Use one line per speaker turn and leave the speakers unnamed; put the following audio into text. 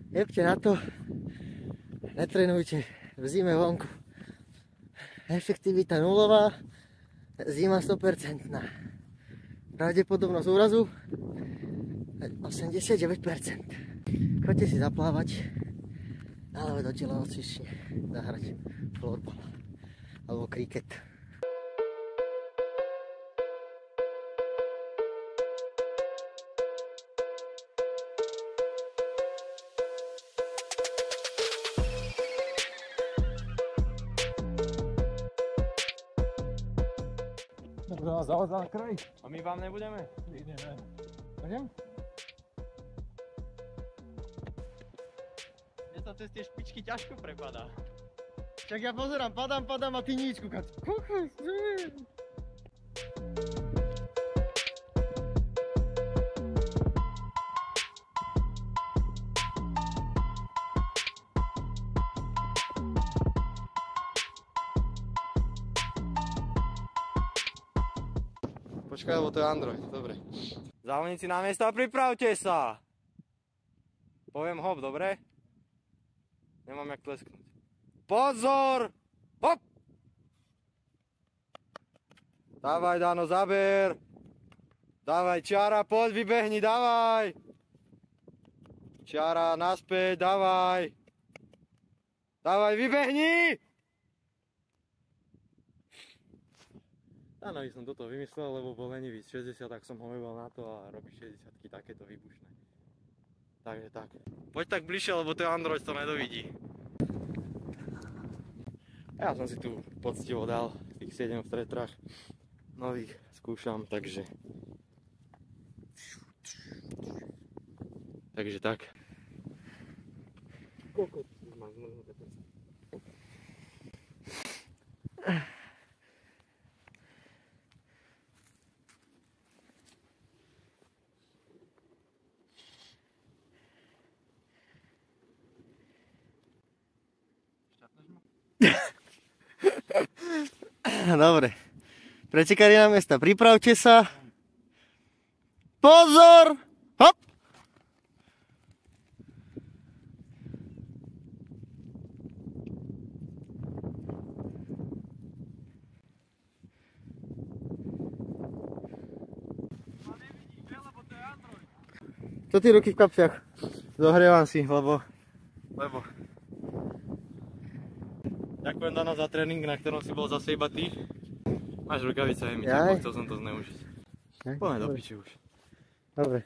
Jebte na to, netrenujte v zime vonku. Efektivita nulová, zima 100%. Pravdepodobnosť úrazu 89%. Choďte si zaplávať, alebo do telocvične zahrať florbal alebo kriket.
Dobre, nás zavadzá na kraj.
A my vám nebudeme?
Ideme. Idem?
Mne sa cez tie špičky ťažko prepadá.
Čak ja pozerám, padám a ty nič kúkať.
Počkaj, lebo to je Android, dobre. Závodníci na miesto a pripravte sa! Poviem hop, dobre? Nemám jak tlesknúť. Pozor! Hop! Dávaj, Dano, zaber! Dávaj, Čiara, poď, vybehni, dávaj! Čiara, naspäť, dávaj! Dávaj, vybehni! Áno, som toto vymyslel, lebo bol lenivý z 60, tak som ho nebol na to a robí 60-ky takéto výbušné. Takže tak. Poď tak bližšie, lebo ten Android to nedovidí. Ja som si tu poctivo dal tých 7 v tretrách. Nových skúšam, takže... Takže tak. Koľko máš zmrznuté prsty?
Dobre. Pretekári na miesta, pripravte sa. Pozor! Hop! Čo ty ruky v kapsiach?
Zohrievam si, lebo... Ďakujem, Dano, za tréning, na ktorom si bol zase iba ty. Máš rukavice, aj mi, chcel som to zneužiť. Poďme do piči už.
Dobre.